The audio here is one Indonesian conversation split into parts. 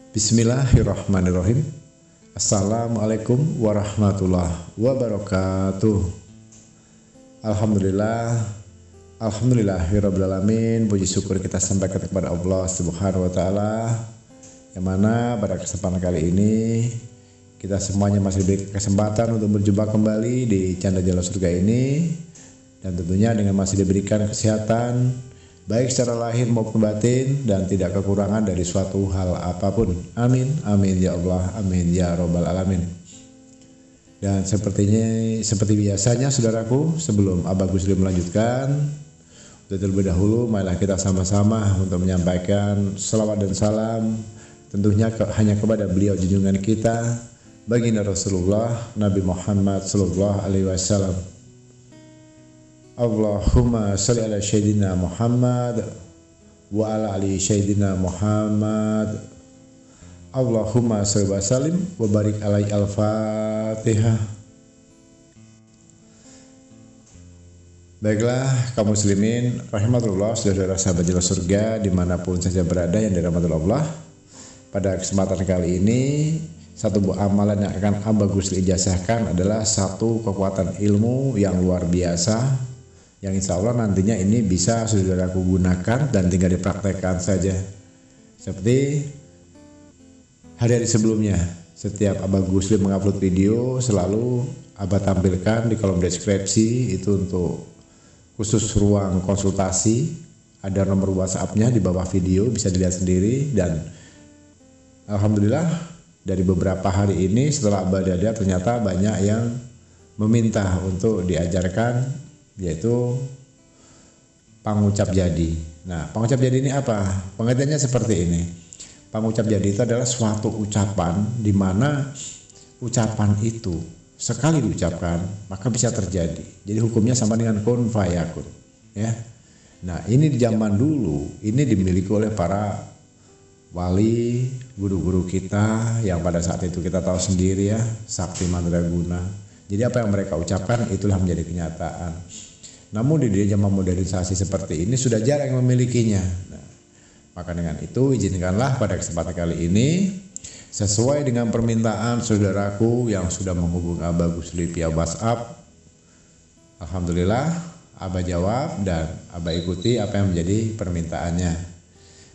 Bismillahirrahmanirrahim. Assalamualaikum warahmatullahi wabarakatuh. Alhamdulillahirrabbilalamin. Puji syukur kita sampaikan kepada Allah Subhanahu wa taala, yang mana pada kesempatan kali ini kita semuanya masih diberi kesempatan untuk berjumpa kembali di channel Jalan Surga ini, dan tentunya dengan masih diberikan kesehatan baik secara lahir maupun batin, dan tidak kekurangan dari suatu hal apapun. Amin, amin ya Allah, amin ya Rabbal alamin. Dan seperti biasanya saudaraku, sebelum Abah Gusli melanjutkan, terlebih dahulu marilah kita sama-sama untuk menyampaikan salawat dan salam tentunya hanya kepada beliau junjungan kita, baginda Rasulullah Nabi Muhammad sallallahu alaihi wasallam. Allahumma sholli ala sayyidina Muhammad wa ala ali sayyidina Muhammad. Allahumma sholli wa sallim wa barik alaihi. Al-Fatihah. Baiklah kaum muslimin rahimakumullah, saudara sahabat Jalan Surga dimanapun saja berada yang dirahmati Allah. Pada kesempatan kali ini, satu buah amalan yang akan Abah Gusli ijazahkan adalah satu kekuatan ilmu yang luar biasa, yang insya Allah nantinya ini bisa saudaraku gunakan dan tinggal dipraktekkan saja. Seperti hari-hari sebelumnya, setiap Abah Gusli mengupload video selalu Abah tampilkan di kolom deskripsi itu untuk khusus ruang konsultasi. Ada nomor WhatsApp-nya di bawah video, bisa dilihat sendiri. Dan alhamdulillah dari beberapa hari ini setelah Abah ada, ternyata banyak yang meminta untuk diajarkan, yaitu pangucap jadi. Nah, pangucap jadi ini apa? Pengertiannya seperti ini. Pangucap jadi itu adalah suatu ucapan di mana ucapan itu sekali diucapkan maka bisa terjadi. Jadi hukumnya sama dengan kun fayakun, ya. Nah, ini di zaman dulu ini dimiliki oleh para wali, guru-guru kita yang pada saat itu kita tahu sendiri ya, sakti mandraguna. Jadi apa yang mereka ucapkan itulah menjadi kenyataan. Namun di zaman modernisasi seperti ini sudah jarang yang memilikinya. Nah, maka dengan itu izinkanlah pada kesempatan kali ini, sesuai dengan permintaan saudaraku yang sudah menghubungi Abah Gusli via WhatsApp, alhamdulillah Abah jawab dan Abah ikuti apa yang menjadi permintaannya.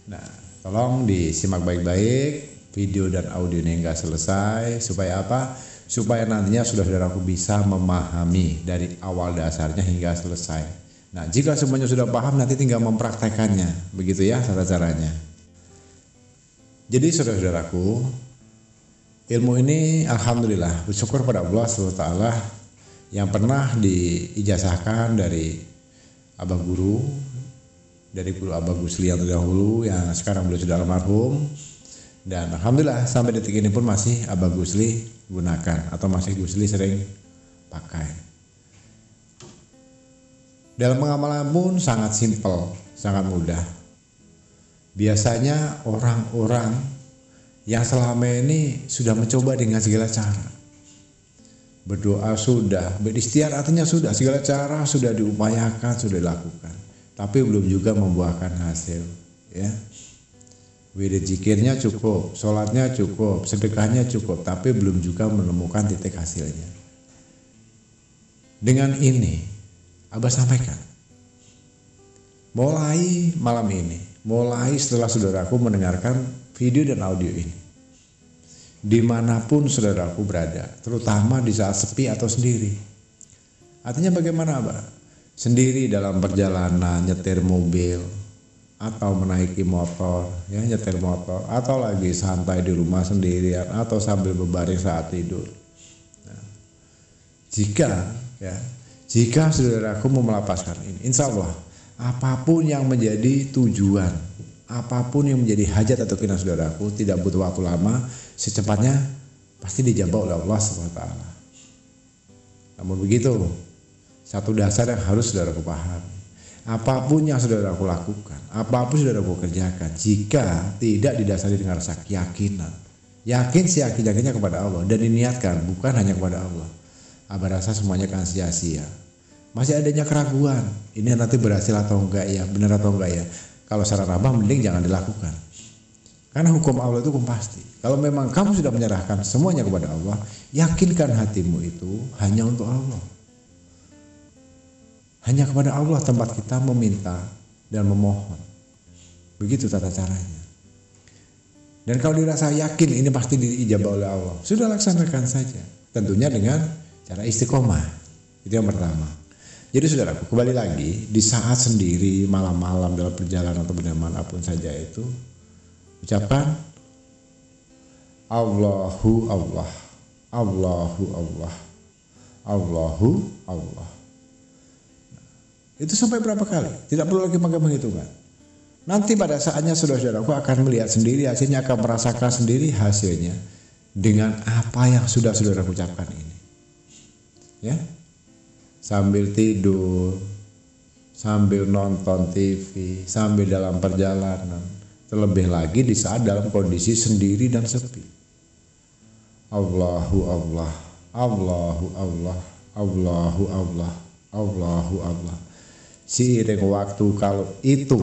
Nah, tolong disimak baik-baik video dan audio ini hingga selesai. Supaya apa? Supaya nantinya saudaraku bisa memahami dari awal dasarnya hingga selesai. Nah, jika semuanya sudah paham, nanti tinggal mempraktekannya. Begitu ya cara caranya. Jadi saudaraku, ilmu ini alhamdulillah bersyukur pada Allah SWT yang pernah diijazahkan dari Abah Guru, dari Guru Abah Gusli yang terdahulu, yang sekarang beliau sudah almarhum. Dan alhamdulillah sampai detik ini pun masih Abah Gusli gunakan atau masih Gusli sering pakai. Dalam pengamalan pun sangat simpel, sangat mudah. Biasanya orang-orang yang selama ini sudah mencoba dengan segala cara. Berdoa sudah, beristighfar artinya sudah, segala cara sudah diupayakan, sudah dilakukan, tapi belum juga membuahkan hasil, ya. Wirid zikirnya cukup, sholatnya cukup, sedekahnya cukup, tapi belum juga menemukan titik hasilnya. Dengan ini, Abah sampaikan, mulai malam ini, mulai setelah saudaraku mendengarkan video dan audio ini, dimanapun saudaraku berada, terutama di saat sepi atau sendiri. Artinya bagaimana, Abah? Sendiri dalam perjalanan, nyetir mobil, atau menaiki motor, ya, nyetir motor, atau lagi santai di rumah sendirian, atau sambil berbaring saat tidur. Nah, jika saudaraku mau melepaskan ini, insya Allah apapun yang menjadi tujuan, apapun yang menjadi hajat atau keinginan saudaraku, tidak butuh waktu lama, secepatnya pasti dijawab oleh Allah SWT. Namun begitu, satu dasar yang harus saudaraku paham. Apapun yang saudaraku lakukan, apapun saudaraku kerjakan, jika tidak didasari dengan rasa keyakinan, yakin seyakin-yakinnya kepada Allah dan diniatkan bukan hanya kepada Allah, Abah rasa semuanya akan sia-sia. Masih adanya keraguan, ini nanti berhasil atau enggak ya, benar atau enggak ya. Kalau saran Abah mending jangan dilakukan. Karena hukum Allah itu hukum pasti. Kalau memang kamu sudah menyerahkan semuanya kepada Allah, yakinkan hatimu itu hanya untuk Allah. Hanya kepada Allah tempat kita meminta dan memohon. Begitu tata caranya. Dan kalau dirasa yakin ini pasti diijabah oleh Allah, sudah laksanakan saja. Tentunya dengan cara istiqomah. Itu yang pertama. Jadi saudaraku, kembali lagi di saat sendiri, malam-malam dalam perjalanan atau dimanapun saja itu, ucapkan Allahu Allah, Allahu Allah, Allahu Allah. Itu sampai berapa kali? Tidak perlu lagi pakai penghitungan. Nanti pada saatnya saudara-saudaraku akan melihat sendiri hasilnya, akan merasakan sendiri hasilnya dengan apa yang sudah saudara ucapkan ini. Ya, sambil tidur, sambil nonton TV, sambil dalam perjalanan, terlebih lagi di saat dalam kondisi sendiri dan sepi. Allahu Allah, Allahu Allah, Allahu Allah, Allahu Allah. Seiring waktu kalau itu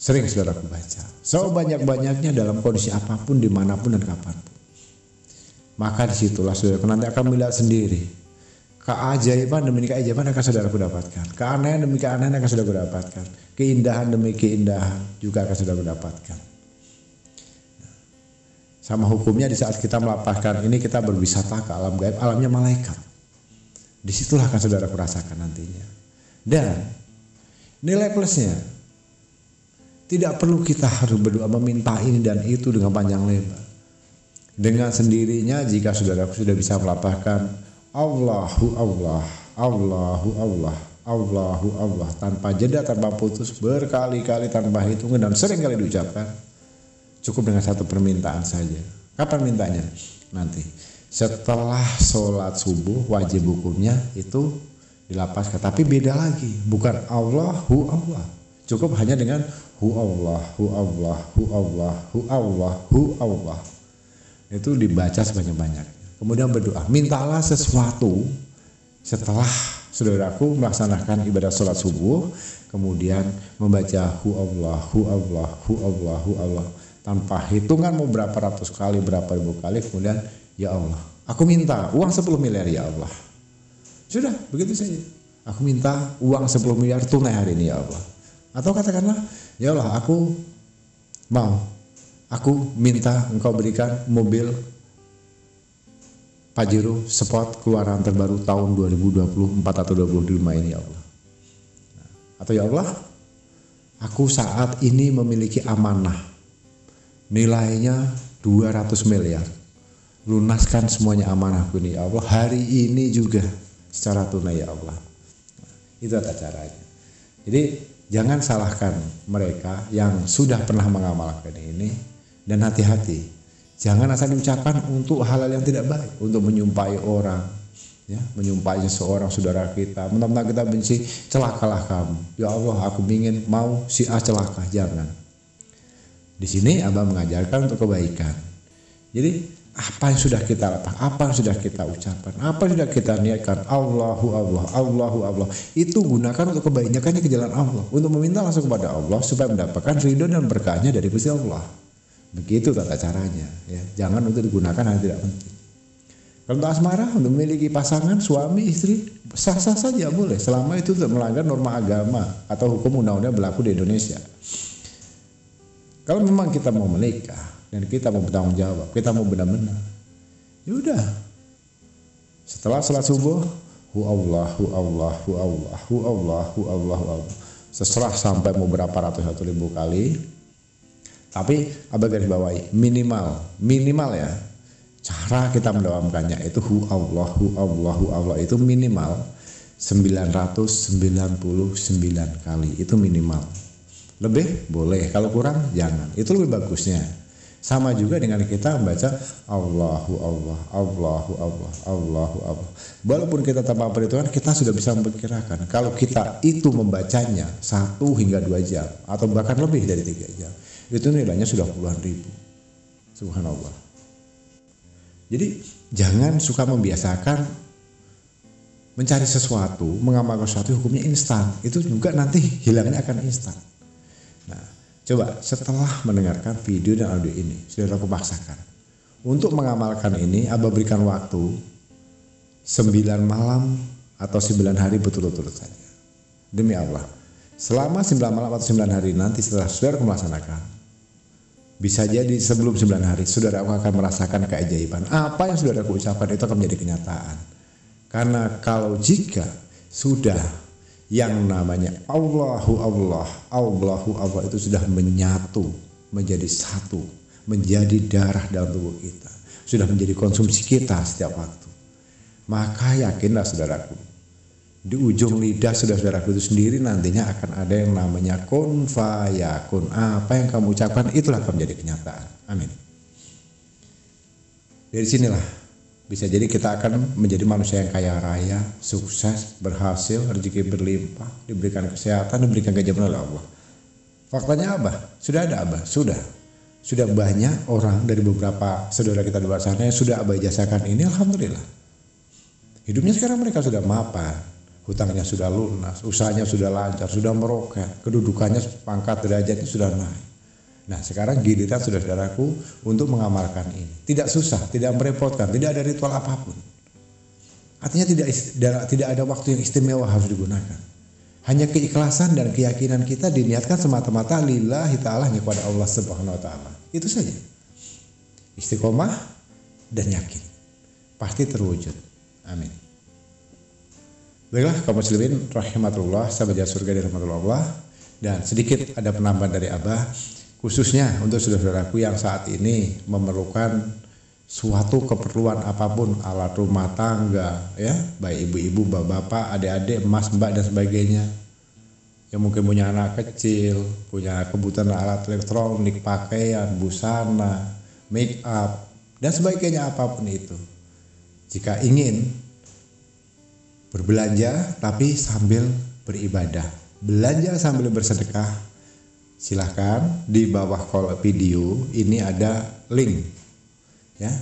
sering saudaraku baca, sebanyak-banyaknya dalam kondisi apapun, dimanapun dan kapanpun, maka disitulah saudara nanti akan melihat sendiri keajaiban demi keajaiban akan saudaraku dapatkan, keanehan demi keanehan akan saudaraku dapatkan, keindahan demi keindahan juga akan saudaraku dapatkan. Sama hukumnya di saat kita melapaskan ini, kita berwisata ke alam gaib, alamnya malaikat. Disitulah akan saudaraku rasakan nantinya. Dan nilai plusnya, tidak perlu kita harus berdoa meminta ini dan itu dengan panjang lebar. Dengan sendirinya jika saudaraku sudah bisa melapaskan Allahu Allah, Allahu Allah, Allahu Allah tanpa jeda, tanpa putus, berkali-kali tanpa hitungan dan sering kali diucapkan, cukup dengan satu permintaan saja. Kapan mintanya? Nanti setelah sholat subuh, wajib hukumnya itu dilapaskan. Tapi beda lagi, bukan Allahu Allah, cukup hanya dengan Hu Allah, Hu Allah, Hu Allah, Hu Allah, Hu Allah. Itu dibaca sebanyak-banyaknya. Kemudian berdoa, mintalah sesuatu setelah saudaraku melaksanakan ibadah sholat subuh, kemudian membaca Hu Allah, Hu Allah, Hu Allah, Hu Allah, tanpa hitungan mau berapa ratus kali, berapa ribu kali, kemudian ya Allah, aku minta uang 10 miliar ya Allah. Sudah, begitu saja. Aku minta uang 10 miliar tunai hari ini ya Allah. Atau katakanlah, ya Allah, aku minta engkau berikan mobil Pajero Sport keluaran terbaru tahun 2024 atau 2025 ini ya Allah. Atau ya Allah, aku saat ini memiliki amanah nilainya 200 miliar. Lunaskan semuanya amanahku ini ya Allah, hari ini juga secara tunai ya Allah. Itu tata caranya. Jadi jangan salahkan mereka yang sudah pernah mengamalkan ini, dan hati-hati, jangan asal diucapkan untuk hal-hal yang tidak baik, untuk menyumpahi orang, ya, menyumpahi seseorang saudara kita, mentang-mentang kita benci, celakalah kamu. Ya Allah, aku ingin mau si A celaka, jangan. Di sini Abah mengajarkan untuk kebaikan. Jadi apa yang sudah kita lakukan, apa yang sudah kita ucapkan, apa yang sudah kita niatkan, Allahu Allah, Allahu Allah, itu gunakan untuk kebaikannya ke jalan Allah, untuk meminta langsung kepada Allah supaya mendapatkan ridho dan berkahnya dari Gusti Allah. Begitu tata caranya, ya. Jangan untuk digunakan hal tidak penting. Kalau untuk asmara, untuk memiliki pasangan, suami, istri, sah-sah saja boleh, selama itu tidak melanggar norma agama atau hukum undang-undang berlaku di Indonesia. Kalau memang kita mau menikah dan kita mau bertanggung jawab, kita mau benar-benar, ya udah. Setelah sholat subuh, Hu Allah, Hu Allah, Hu Allah, Hu Allah, Hu Allah, Hu Allah. Seserah sampai mau berapa ratus atau ribu kali. Tapi Abah garis bawahi, minimal ya. Cara kita mendawamkannya itu Hu Allah, Hu Allah, Hu Allah itu minimal 999 kali, itu minimal. Lebih boleh, kalau kurang jangan. Itu lebih bagusnya. Sama juga dengan kita membaca Allahu Allah, Allahu Allah, Allahu Allah. Walaupun kita tanpa perhitungan, kita sudah bisa memperkirakan kalau kita itu membacanya 1 hingga 2 jam atau bahkan lebih dari 3 jam, itu nilainya sudah puluhan ribu. Subhanallah. Jadi jangan suka membiasakan mencari sesuatu, mengamalkan sesuatu hukumnya instan. Itu juga nanti hilangnya akan instan. Nah, Coba setelah mendengarkan video dan audio ini, saudaraku paksakan untuk mengamalkan ini. Abah berikan waktu 9 malam atau 9 hari berturut-turut saja. Demi Allah, selama 9 malam atau 9 hari nanti setelah saudara melaksanakan, bisa jadi sebelum 9 hari saudara akan merasakan keajaiban. Apa yang saudara ucapkan itu akan menjadi kenyataan. Karena kalau jika sudah yang namanya Allahu Allah itu sudah menyatu, menjadi satu, menjadi darah dalam tubuh kita, sudah menjadi konsumsi kita setiap waktu. Maka yakinlah saudaraku, di ujung lidah saudaraku itu sendiri nantinya akan ada yang namanya kun fayakun. Apa yang kamu ucapkan itulah akan menjadi kenyataan. Amin. Dari sinilah bisa jadi kita akan menjadi manusia yang kaya raya, sukses, berhasil, rezeki berlimpah, diberikan kesehatan, diberikan keajaiban oleh Allah. Faktanya apa? Sudah ada Abah, sudah banyak orang dari beberapa saudara kita di luar sana yang sudah Abah ijazakan ini, alhamdulillah. Hidupnya sekarang mereka sudah mapan, hutangnya sudah lunas, usahanya sudah lancar, sudah meroket, kedudukannya, pangkat derajatnya sudah naik. Nah sekarang giliran saudaraku untuk mengamalkan ini. Tidak susah, tidak merepotkan, tidak ada ritual apapun. Artinya tidak ada waktu yang istimewa harus digunakan. Hanya keikhlasan dan keyakinan kita diniatkan semata-mata lillahi ta'ala kepada Allah Subhanahu wa ta'ala. Itu saja. Istiqomah dan yakin. Pasti terwujud. Amin. Baiklah kaum muslimin rahimatullah, sahabat surga di rahmatullah Allah. Dan sedikit ada penambahan dari Abah, khususnya untuk saudaraku yang saat ini memerlukan suatu keperluan apapun, alat rumah tangga, ya, baik ibu-ibu, bapak-bapak, adik-adik, emas, mbak dan sebagainya, yang mungkin punya anak kecil, punya kebutuhan alat elektronik, pakaian, busana, make up dan sebagainya apapun itu. Jika ingin berbelanja tapi sambil beribadah, belanja sambil bersedekah, silahkan di bawah kolom video ini ada link, ya.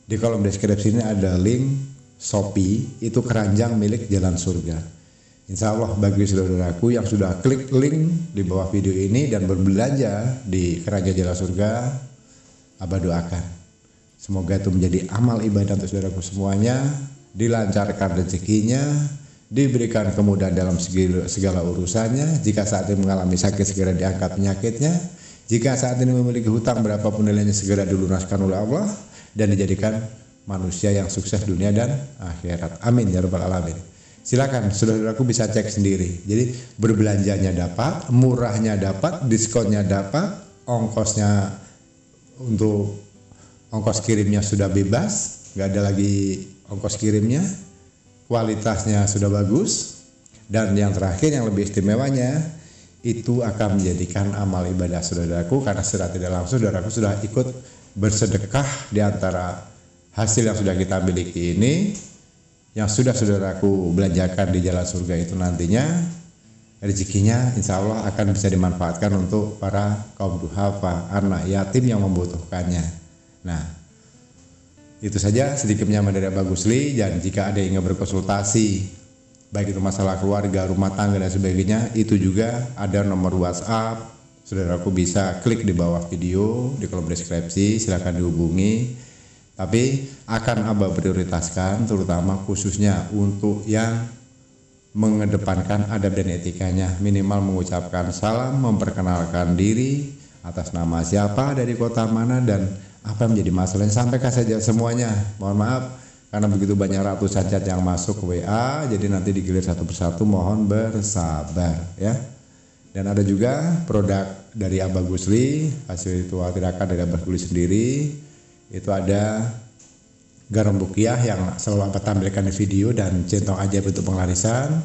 Di kolom deskripsi ini ada link Shopee, itu keranjang milik Jalan Surga. Insya Allah bagi saudaraku yang sudah klik link di bawah video ini dan berbelanja di keranjang Jalan Surga, Abah doakan semoga itu menjadi amal ibadah untuk saudaraku semuanya, dilancarkan rezekinya, diberikan kemudahan dalam segala urusannya. Jika saat ini mengalami sakit segera diangkat penyakitnya. Jika saat ini memiliki hutang berapapun nilainya segera dilunaskan oleh Allah dan dijadikan manusia yang sukses dunia dan akhirat. Amin ya rabbal alamin. Silakan saudaraku bisa cek sendiri. Jadi berbelanjanya dapat, murahnya dapat, diskonnya dapat, ongkosnya untuk ongkos kirimnya sudah bebas, nggak ada lagi ongkos kirimnya. Kualitasnya sudah bagus, dan yang terakhir yang lebih istimewanya itu akan menjadikan amal ibadah saudaraku, karena secara tidak langsung saudaraku sudah ikut bersedekah di antara hasil yang sudah kita miliki ini, yang sudah saudaraku belanjakan di Jalan Surga itu nantinya rezekinya insya Allah akan bisa dimanfaatkan untuk para kaum duafa, anak yatim yang membutuhkannya. Nah, itu saja sedikit penyampaian dari Abah Gusli. Dan jika ada yang ingin berkonsultasi, baik itu masalah keluarga, rumah tangga dan sebagainya, itu juga ada nomor WhatsApp. Saudaraku bisa klik di bawah video di kolom deskripsi, silakan dihubungi. Tapi akan Abah prioritaskan terutama khususnya untuk yang mengedepankan adab dan etikanya, minimal mengucapkan salam, memperkenalkan diri, atas nama siapa, dari kota mana, dan apa yang menjadi masalahnya, sampaikan saja semuanya. Mohon maaf karena begitu banyak ratusan chat yang masuk ke WA, jadi nanti digilir satu persatu, mohon bersabar ya. Dan ada juga produk dari Abah Gusli, hasil ritual tirakat dari Abah Gusli sendiri. Itu ada garam ruqyah yang selalu Abah tampilkan di video dan centong ajaib untuk penglarisan.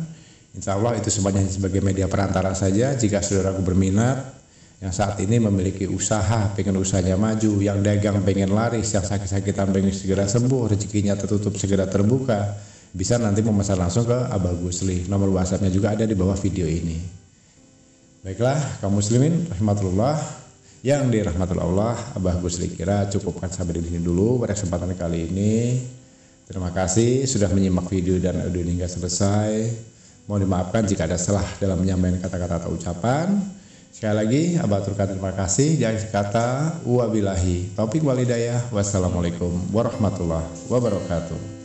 Insya Allah itu semuanya sebagai media perantara saja. Jika saudaraku berminat, yang saat ini memiliki usaha, pengen usahanya maju, yang dagang pengen laris, yang sakit-sakitan pengen segera sembuh, rezekinya tertutup segera terbuka, bisa nanti memesan langsung ke Abah Gusli. Nomor WhatsAppnya juga ada di bawah video ini. Baiklah kaum muslimin rahmatullah yang dirahmati Allah, Abah Gusli kira cukupkan sampai di sini dulu pada kesempatan kali ini. Terima kasih sudah menyimak video dan audio hingga selesai. Mohon dimaafkan jika ada salah dalam menyampaikan kata-kata atau ucapan. Sekali lagi Abah aturkan terima kasih. Jangan kata wabillahi taufiq wal hidayah. Wassalamualaikum warahmatullahi wabarakatuh.